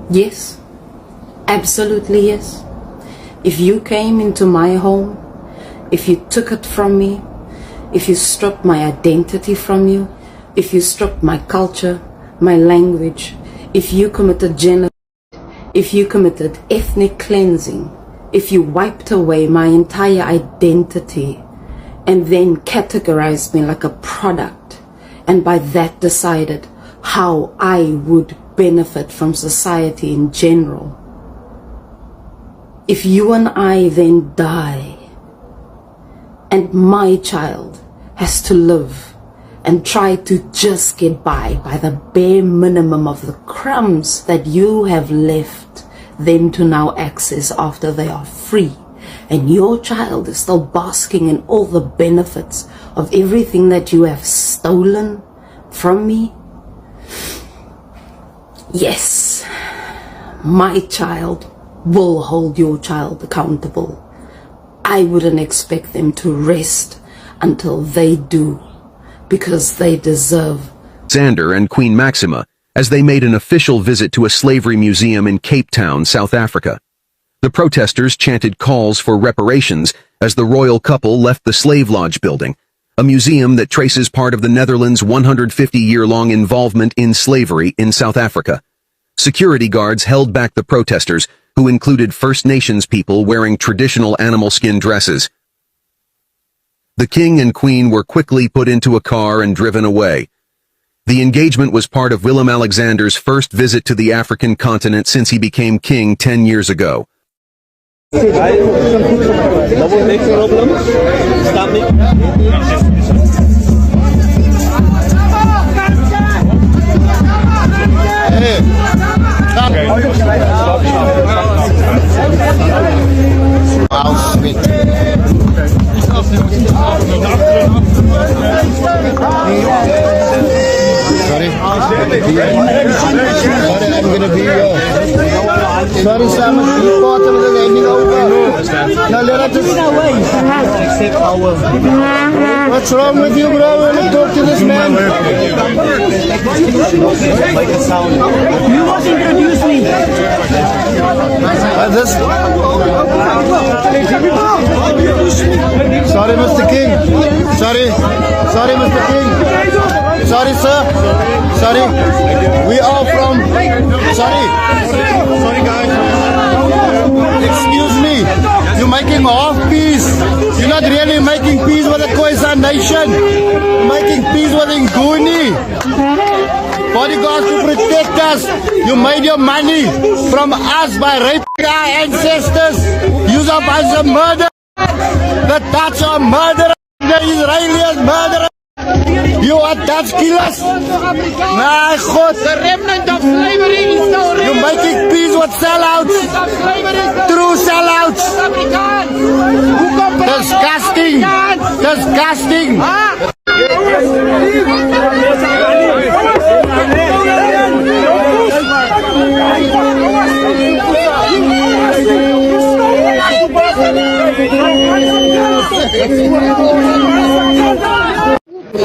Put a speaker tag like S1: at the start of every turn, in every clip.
S1: Yes, absolutely yes. If you came into my home, if you took it from me, if you stripped my identity from you, if you stripped my culture, my language, if you committed genocide, if you committed ethnic cleansing, if you wiped away my entire identity and then categorized me like a product, and by that decided how I would benefit from society in general. If you and I then die, and my child has to live and try to just get by the bare minimum of the crumbs that you have left them to now access after they are free, and your child is still basking in all the benefits of everything that you have stolen from me, yes, my child will hold your child accountable. I wouldn't expect them to rest until they do, because they deserve.
S2: Alexander and Queen Maxima, as they made an official visit to a slavery museum in Cape Town, South Africa. The protesters chanted calls for reparations as the royal couple left the Slave Lodge building, a museum that traces part of the Netherlands' 150-year-long involvement in slavery in South Africa. Security guards held back the protesters, who included First Nations people wearing traditional animal skin dresses. The king and queen were quickly put into a car and driven away. The engagement was part of Willem Alexander's first visit to the African continent since he became king 10 years ago.
S3: How sweet. Sorry, I'm gonna be sorry, Sam, you bought him the landing over. Now let us accept our. What's wrong with you, bro? When you talk to this man? Make a sound. You must introduce me. This. Sorry, Mr. King. Sorry, Mr. King. Sorry, sir. Sorry. We are from. Sorry, guys. Excuse me. You're making half peace. You're not really making peace with the Khoisan nation. You're making peace with Nguni. Bodyguards to protect us. You made your money from us by raping our ancestors. Use up as a murder. The Dutch are murderers. The Israelis murderers. You are Dutch killers. Nah, God. The remnant of slavery is still real. You're making peace with sellouts. True sellouts. Disgusting. Disgusting.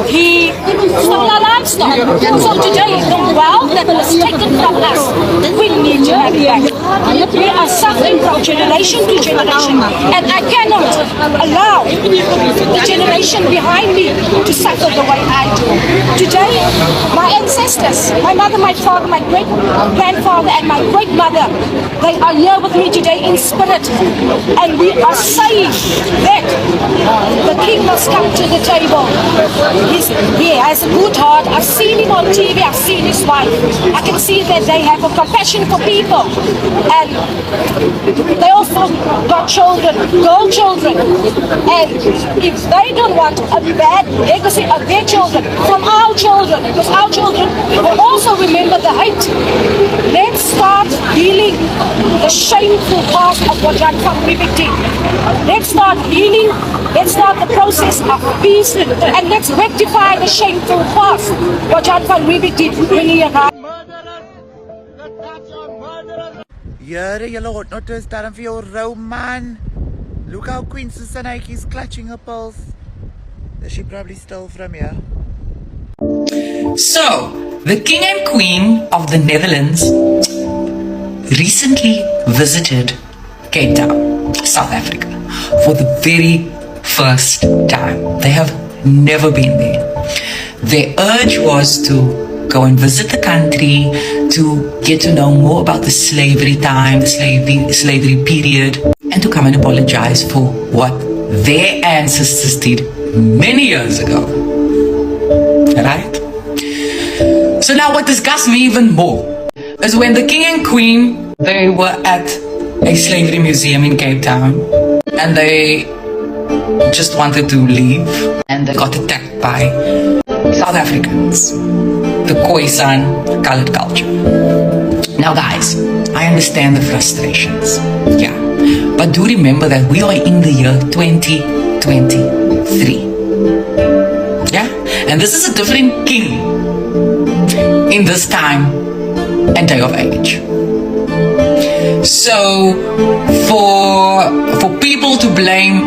S4: He stole our livestock. So today, the wealth that was taken from us, we need to have it back. We are suffering from generation to generation, and I cannot allow the generation behind me to suffer the way I do. Today, my ancestors, my mother, my father, my great-grandfather, and my great-mother, they are here with me today in spirit, and we are saying that the king must come to the table. He has a good heart. I've seen him on TV. I've seen his wife. I can see that they have a compassion for people, and they also got children, girl children. And if they don't want a bad legacy of their children from our children, because our children will also remember the hate, let's start healing the shameful past of what Jan van Riebeeck did. Let's start healing. Let's start the process of peace, and let's rectify the shameful past what Jan van Riebeeck did when he arrived.
S5: Jere, julle hoort not te staan vir jou rou man. Look how Queen Susanna is clutching her pulse. Does she probably stole from you?
S6: So, the King and Queen of the Netherlands recently visited Cape Town, South Africa, for the very first time. They have never been there. Their urge was to go and visit the country, to get to know more about the slavery time, the slavery period, and to come and apologize for what their ancestors did many years ago. Right? So now what disgusts me even more is when the king and queen, they were at a slavery museum in Cape Town, and they just wanted to leave, and they got attacked by South Africans, the Khoisan colored culture. Now guys, I understand the frustrations, yeah, but do remember that we are in the year 2023, yeah, and this is a different king in this time and day of age. So for people to blame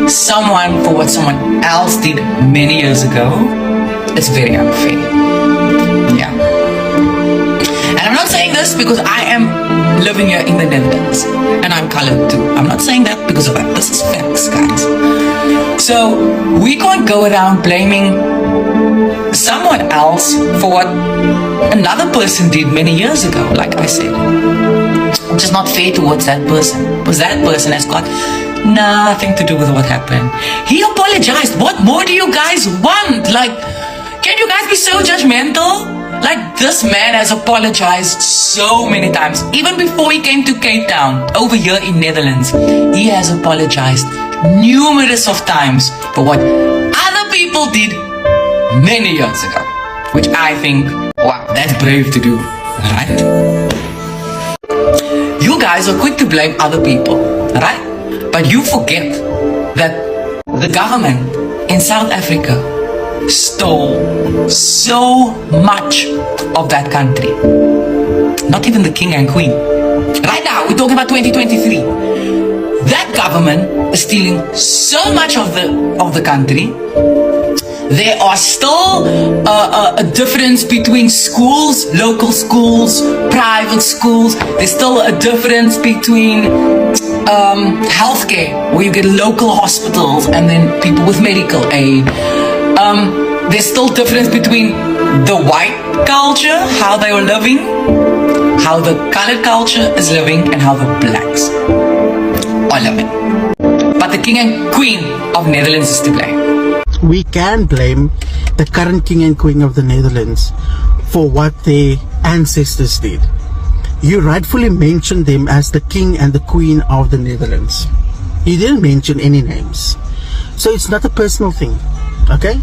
S6: someone for what someone else did many years ago, it's very unfair. Yeah. And I'm not saying this because I am living here in the Netherlands and I'm colored too. I'm not saying that because of that. This is facts, guys. So we can't go around blaming someone else for what another person did many years ago, like I said. Which is not fair towards that person, because that person has got nothing to do with what happened. He apologized. What more do you guys want? Like, can you guys be so judgmental? Like, this man has apologized so many times. Even before he came to Cape Town, over here in Netherlands, he has apologized numerous of times for what other people did many years ago. Which I think, wow, that's brave to do, right? You guys are quick to blame other people, right? But you forget that the government in South Africa stole so much of that country. Not even the king and queen. Right now, we're talking about 2023. That government is stealing so much of the country. There are still a difference between schools, local schools, private schools. There's still a difference between healthcare, where you get local hospitals and then people with medical aid. There's still difference between the white culture, how they are living, how the colored culture is living, and how the blacks are living. But the king and queen of Netherlands is to blame.
S7: We can blame the current king and queen of the Netherlands for what their ancestors did. You rightfully mentioned them as the king and the queen of the Netherlands. You didn't mention any names. So it's not a personal thing, okay?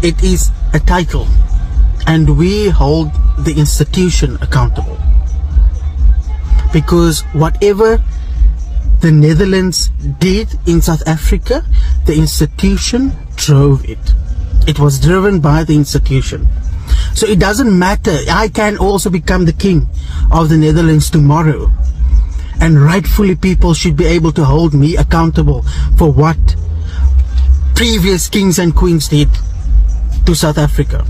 S7: It is a title, and we hold the institution accountable. Because whatever the Netherlands did in South Africa, the institution drove it. It was driven by the institution. So it doesn't matter. I can also become the king of the Netherlands tomorrow. And rightfully people should be able to hold me accountable for what previous kings and queens did to South Africa.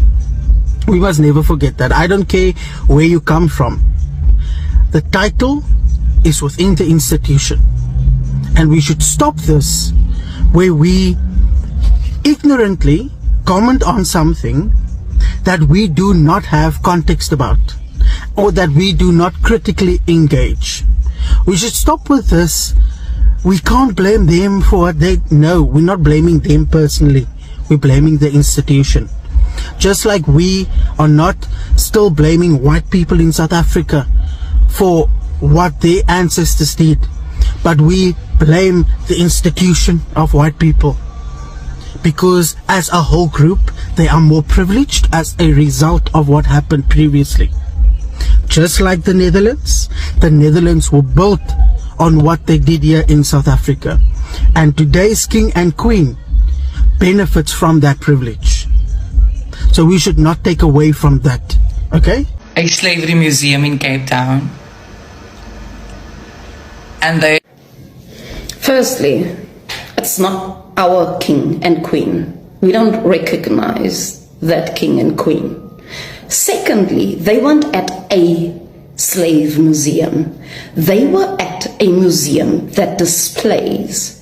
S7: We must never forget that. I don't care where you come from. The title is within the institution. And we should stop this where we ignorantly comment on something that we do not have context about, or that we do not critically engage. We should stop with this. We can't blame them for what they know. We're not blaming them personally. We're blaming the institution. Just like we are not still blaming white people in South Africa for what their ancestors did, but we blame the institution of white people, because as a whole group they are more privileged as a result of what happened previously. Just like the Netherlands were built on what they did here in South Africa, and today's king and queen benefits from that privilege. So we should not take away from that, okay?
S6: A slavery museum in Cape Town, and they...
S1: Firstly, it's not our king and queen. We don't recognize that king and queen. Secondly, they weren't at a slave museum. They were at a museum that displays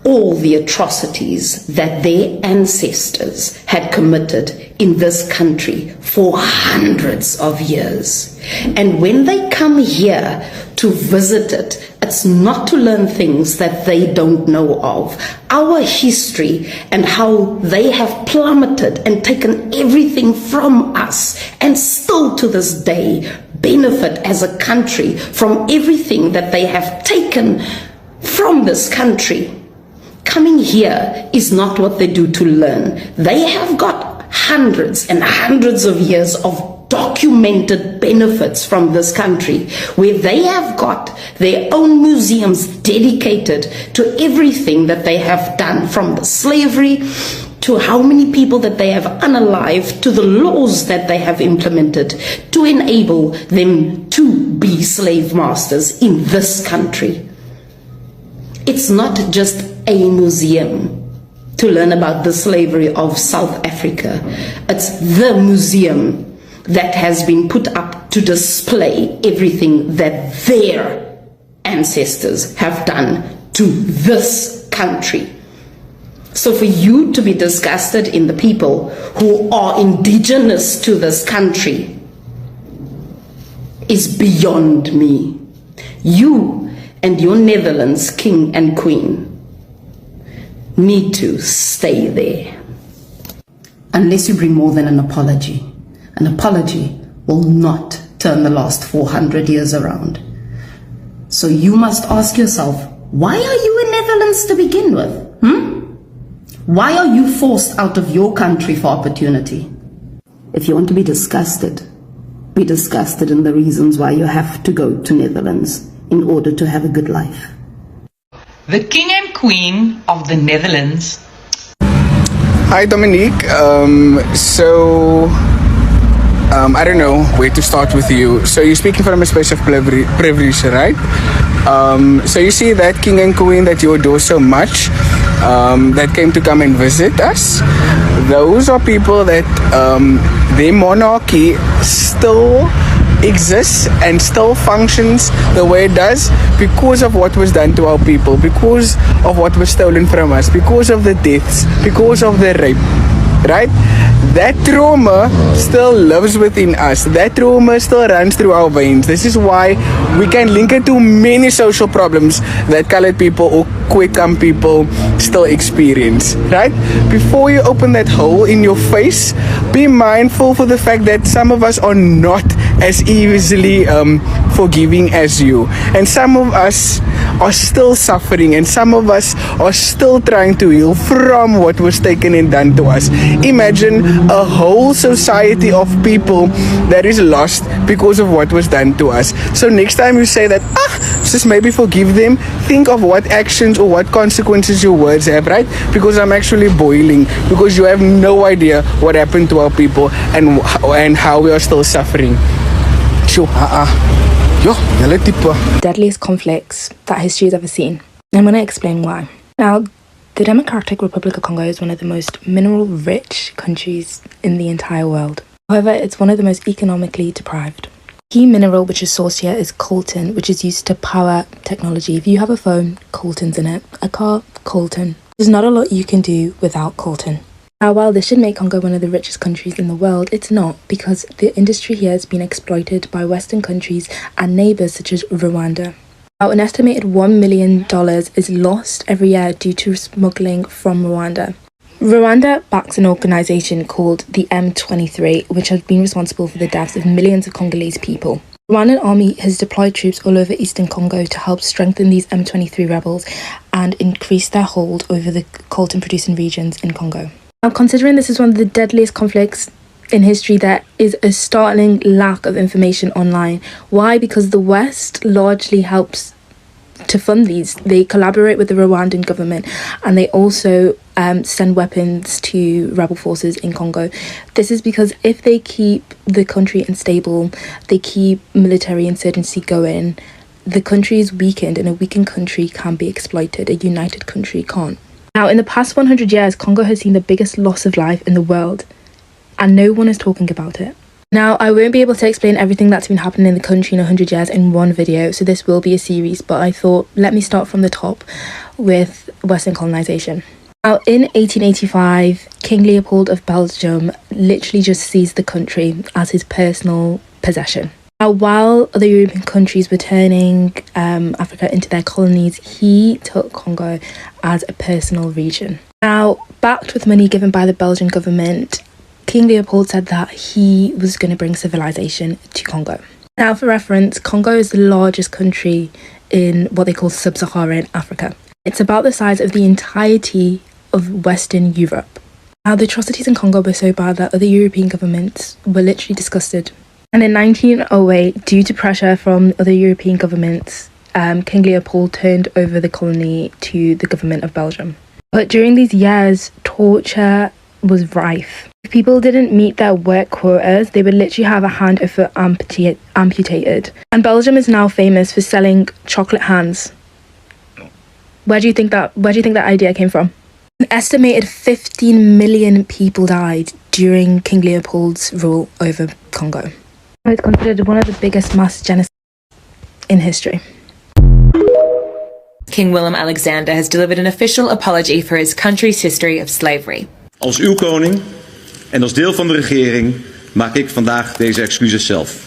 S1: all the atrocities that their ancestors had committed in this country for hundreds of years. And when they come here to visit it, it's not to learn things that they don't know of. Our history and how they have plummeted and taken everything from us, and still to this day benefit as a country from everything that they have taken from this country. Coming here is not what they do to learn. They have got hundreds and hundreds of years of documented benefits from this country, where they have got their own museums dedicated to everything that they have done, from the slavery to how many people that they have unalived, to the laws that they have implemented to enable them to be slave masters in this country. It's not just a museum to learn about the slavery of South Africa. It's the museum that has been put up to display everything that their ancestors have done to this country. So for you to be disgusted in the people who are indigenous to this country is beyond me. You and your Netherlands king and queen need to stay there. Unless you bring more than an apology. An apology will not turn the last 400 years around. So you must ask yourself, why are you in Netherlands to begin with? Why are you forced out of your country for opportunity? If you want to be disgusted in the reasons why you have to go to Netherlands in order to have a good life.
S6: The King and Queen of the Netherlands.
S8: Hi Dominique, I don't know where to start with you. So you're speaking from a space of privilege, right? So you see that King and Queen that you adore so much, that came to come and visit us. Those are people that their monarchy still exists and still functions the way it does because of what was done to our people, because of what was stolen from us, because of the deaths, because of the rape, right? That trauma still lives within us. That trauma still runs through our veins. This is why we can link it to many social problems that colored people or Kwekam people still experience, right? Before you open that hole in your face, be mindful for the fact that some of us are not as easily forgiving as you, and some of us are still suffering, and some of us are still trying to heal from what was taken and done to us. Imagine a whole society of people that is lost because of what was done to us. So next time you say that, just maybe forgive them, think of what actions or what consequences your words have, right? Because I'm actually boiling, because you have no idea what happened to our people and how we are still suffering.
S9: Deadliest conflicts that history has ever seen. I'm going to explain why. Now, the Democratic Republic of Congo is one of the most mineral-rich countries in the entire world. However, it's one of the most economically deprived. Key mineral which is sourced here is coltan, which is used to power technology. If you have a phone, coltan's in it. A car, coltan. There's not a lot you can do without coltan. Now, while this should make Congo one of the richest countries in the world, it's not, because the industry here has been exploited by Western countries and neighbours such as Rwanda. Now, an estimated $1 million is lost every year due to smuggling from Rwanda. Rwanda backs an organisation called the M23, which has been responsible for the deaths of millions of Congolese people. The Rwandan army has deployed troops all over eastern Congo to help strengthen these M23 rebels and increase their hold over the coltan-producing regions in Congo. Now, considering this is one of the deadliest conflicts in history, there is a startling lack of information online. Why? Because the West largely helps to fund these. They collaborate with the Rwandan government, and they also send weapons to rebel forces in Congo. This is because if they keep the country unstable, they keep military insurgency going, the country is weakened, and a weakened country can be exploited. A united country can't. Now, in the past 100 years, Congo has seen the biggest loss of life in the world, and no one is talking about it. Now, I won't be able to explain everything that's been happening in the country in 100 years in one video, so this will be a series, but I thought, let me start from the top with Western colonization. Now, in 1885, King Leopold of Belgium literally just seized the country as his personal possession. Now, while other European countries were turning Africa into their colonies, he took Congo as a personal region. Now, backed with money given by the Belgian government, King Leopold said that he was going to bring civilization to Congo. Now, for reference, Congo is the largest country in what they call sub-Saharan Africa. It's about the size of the entirety of Western Europe. Now, the atrocities in Congo were so bad that other European governments were literally disgusted. And in 1908, due to pressure from other European governments, King Leopold turned over the colony to the government of Belgium. But during these years, torture was rife. If people didn't meet their work quotas, they would literally have a hand or foot amputated. And Belgium is now famous for selling chocolate hands. Where do you think that idea came from? An estimated 15 million people died during King Leopold's rule over Congo. It's considered one of the biggest mass genocides in history.
S10: King Willem-Alexander has delivered an official apology for his country's history of slavery.
S11: Als uw koning en als deel van de regering maak ik vandaag deze excuses zelf.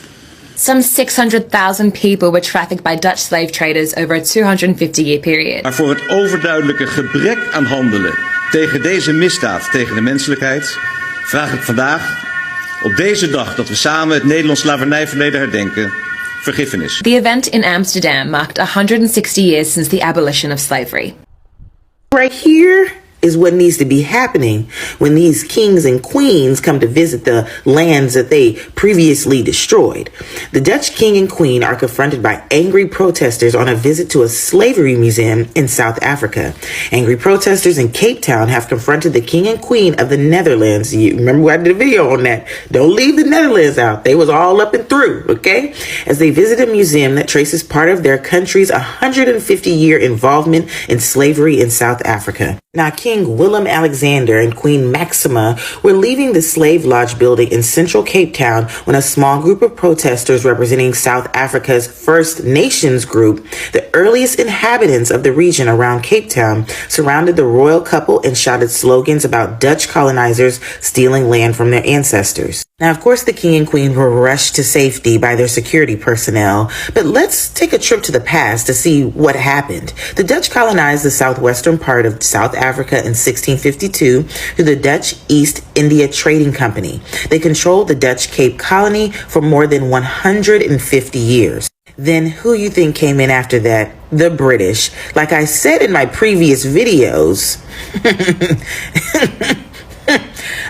S10: Some 600,000 people were trafficked by Dutch slave traders over a 250-year period.
S11: Maar voor het overduidelijke gebrek aan handelen tegen deze misdaad tegen de menselijkheid vraag ik vandaag, op deze dag dat we samen het Nederlands slavernijverleden herdenken, vergiffenis.
S10: The event in Amsterdam marked 160 years since the abolition of slavery.
S12: Right here is what needs to be happening when these kings and queens come to visit the lands that they previously destroyed. The Dutch king and queen are confronted by angry protesters on a visit to a slavery museum in South Africa. Angry protesters in Cape Town have confronted the king and queen of the Netherlands. You remember I did a video on that. Don't leave the Netherlands out. They was all up and through, okay? As they visit a museum that traces part of their country's 150-year involvement in slavery in South Africa. Now, King Willem-Alexander and Queen Maxima were leaving the Slave Lodge building in central Cape Town when a small group of protesters representing South Africa's First Nations group, the earliest inhabitants of the region around Cape Town, surrounded the royal couple and shouted slogans about Dutch colonizers stealing land from their ancestors. Now, of course, the king and queen were rushed to safety by their security personnel, but let's take a trip to the past to see what happened. The Dutch colonized the southwestern part of South Africa in 1652 through the Dutch East India Trading Company. They controlled the Dutch Cape Colony for more than 150 years. Then who you think came in after that? The British. Like I said in my previous videos,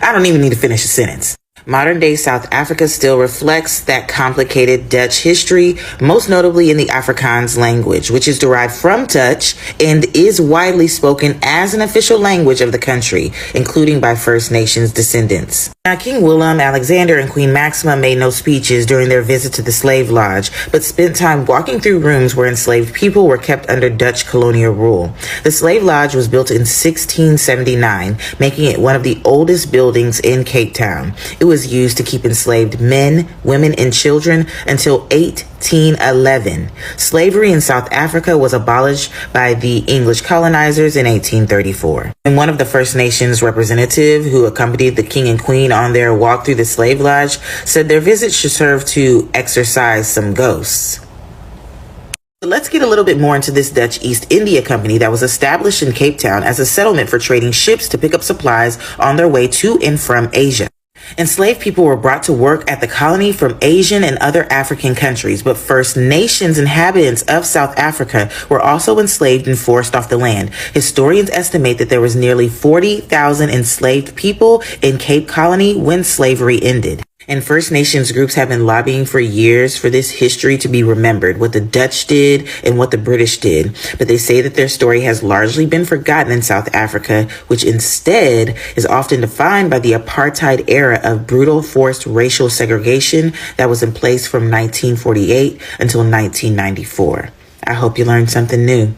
S12: I don't even need to finish a sentence. Modern-day South Africa still reflects that complicated Dutch history, most notably in the Afrikaans language, which is derived from Dutch and is widely spoken as an official language of the country, including by First Nations descendants. Now, King Willem-Alexander and Queen Maxima made no speeches during their visit to the Slave Lodge, but spent time walking through rooms where enslaved people were kept under Dutch colonial rule. The Slave Lodge was built in 1679, making it one of the oldest buildings in Cape Town. It was used to keep enslaved men, women, and children until 1811. Slavery in South Africa was abolished by the English colonizers in 1834. And one of the First Nations representatives who accompanied the king and queen on their walk through the slave lodge said their visit should serve to exorcise some ghosts. Let's get a little bit more into this Dutch East India Company that was established in Cape Town as a settlement for trading ships to pick up supplies on their way to and from Asia. Enslaved people were brought to work at the colony from Asian and other African countries, but First Nations inhabitants of South Africa were also enslaved and forced off the land. Historians estimate that there was nearly 40,000 enslaved people in Cape Colony when slavery ended. And First Nations groups have been lobbying for years for this history to be remembered, what the Dutch did and what the British did. But they say that their story has largely been forgotten in South Africa, which instead is often defined by the apartheid era of brutal forced racial segregation that was in place from 1948 until 1994. I hope you learned something new.